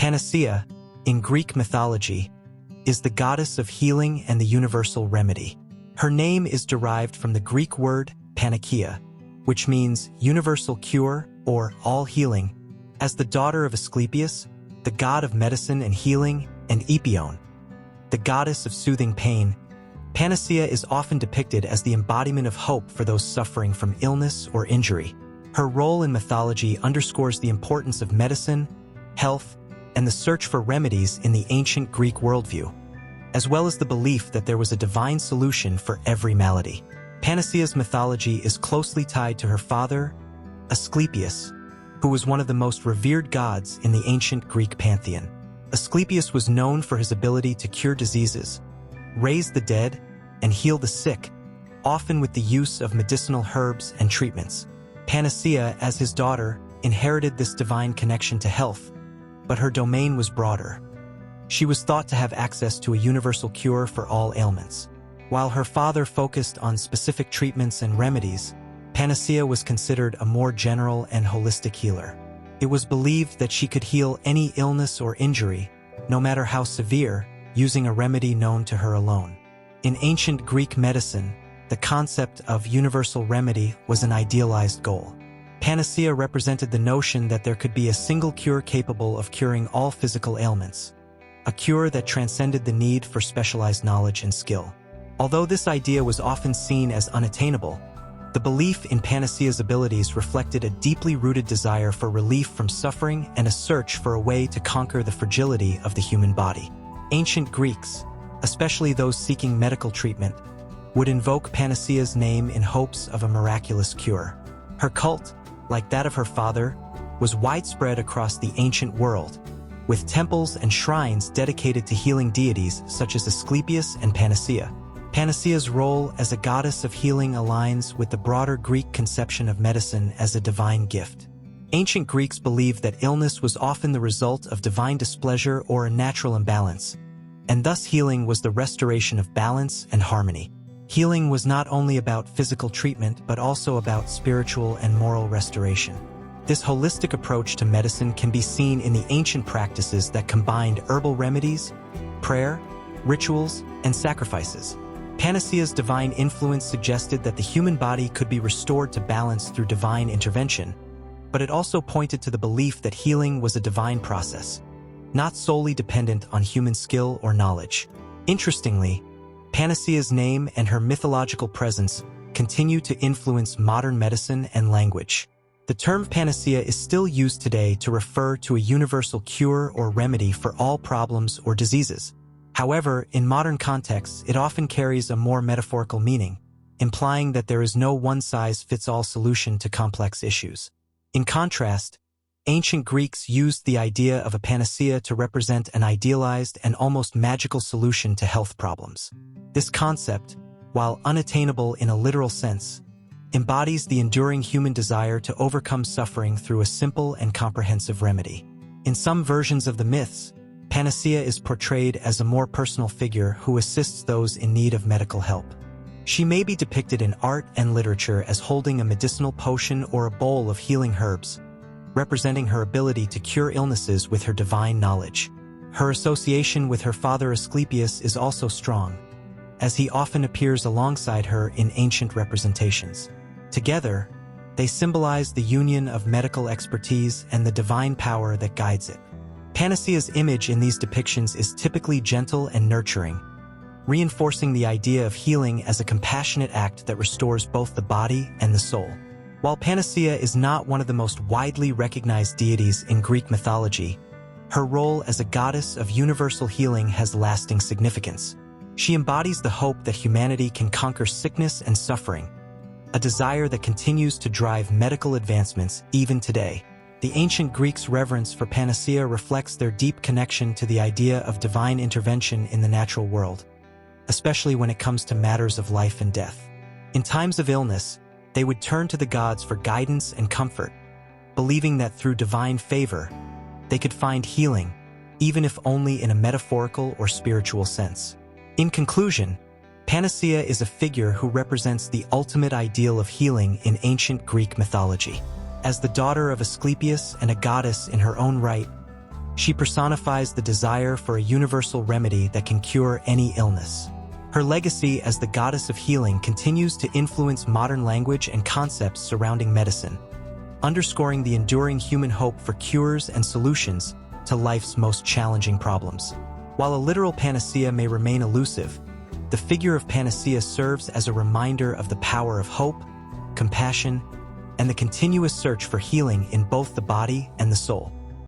Panacea, in Greek mythology, is the goddess of healing and the universal remedy. Her name is derived from the Greek word panakeia, which means universal cure or all healing, as the daughter of Asclepius, the god of medicine and healing, and Epione, the goddess of soothing pain. Panacea is often depicted as the embodiment of hope for those suffering from illness or injury. Her role in mythology underscores the importance of medicine, health, and the search for remedies in the ancient Greek worldview, as well as the belief that there was a divine solution for every malady. Panacea's mythology is closely tied to her father, Asclepius, who was one of the most revered gods in the ancient Greek pantheon. Asclepius was known for his ability to cure diseases, raise the dead, and heal the sick, often with the use of medicinal herbs and treatments. Panacea, as his daughter, inherited this divine connection to health, but her domain was broader. She was thought to have access to a universal cure for all ailments. While her father focused on specific treatments and remedies, Panacea was considered a more general and holistic healer. It was believed that she could heal any illness or injury, no matter how severe, using a remedy known to her alone. In ancient Greek medicine, the concept of universal remedy was an idealized goal. Panacea represented the notion that there could be a single cure capable of curing all physical ailments, a cure that transcended the need for specialized knowledge and skill. Although this idea was often seen as unattainable, the belief in Panacea's abilities reflected a deeply rooted desire for relief from suffering and a search for a way to conquer the fragility of the human body. Ancient Greeks, especially those seeking medical treatment, would invoke Panacea's name in hopes of a miraculous cure. Her cult, like that of her father, was widespread across the ancient world, with temples and shrines dedicated to healing deities such as Asclepius and Panacea. Panacea's role as a goddess of healing aligns with the broader Greek conception of medicine as a divine gift. Ancient Greeks believed that illness was often the result of divine displeasure or a natural imbalance, and thus healing was the restoration of balance and harmony. Healing was not only about physical treatment but also about spiritual and moral restoration. This holistic approach to medicine can be seen in the ancient practices that combined herbal remedies, prayer, rituals, and sacrifices. Panacea's divine influence suggested that the human body could be restored to balance through divine intervention, but it also pointed to the belief that healing was a divine process, not solely dependent on human skill or knowledge. Interestingly, Panacea's name and her mythological presence continue to influence modern medicine and language. The term panacea is still used today to refer to a universal cure or remedy for all problems or diseases. However, in modern contexts, it often carries a more metaphorical meaning, implying that there is no one-size-fits-all solution to complex issues. In contrast, ancient Greeks used the idea of a panacea to represent an idealized and almost magical solution to health problems. This concept, while unattainable in a literal sense, embodies the enduring human desire to overcome suffering through a simple and comprehensive remedy. In some versions of the myths, Panacea is portrayed as a more personal figure who assists those in need of medical help. She may be depicted in art and literature as holding a medicinal potion or a bowl of healing herbs, representing her ability to cure illnesses with her divine knowledge. Her association with her father Asclepius is also strong, as he often appears alongside her in ancient representations. Together, they symbolize the union of medical expertise and the divine power that guides it. Panacea's image in these depictions is typically gentle and nurturing, reinforcing the idea of healing as a compassionate act that restores both the body and the soul. While Panacea is not one of the most widely recognized deities in Greek mythology, her role as a goddess of universal healing has lasting significance. She embodies the hope that humanity can conquer sickness and suffering, a desire that continues to drive medical advancements even today. The ancient Greeks' reverence for Panacea reflects their deep connection to the idea of divine intervention in the natural world, especially when it comes to matters of life and death. In times of illness, they would turn to the gods for guidance and comfort, believing that through divine favor, they could find healing, even if only in a metaphorical or spiritual sense. In conclusion, Panacea is a figure who represents the ultimate ideal of healing in ancient Greek mythology. As the daughter of Asclepius and a goddess in her own right, She personifies the desire for a universal remedy that can cure any illness. Her legacy as the goddess of healing continues to influence modern language and concepts surrounding medicine, underscoring the enduring human hope for cures and solutions to life's most challenging problems. While a literal panacea may remain elusive, the figure of Panacea serves as a reminder of the power of hope, compassion, and the continuous search for healing in both the body and the soul.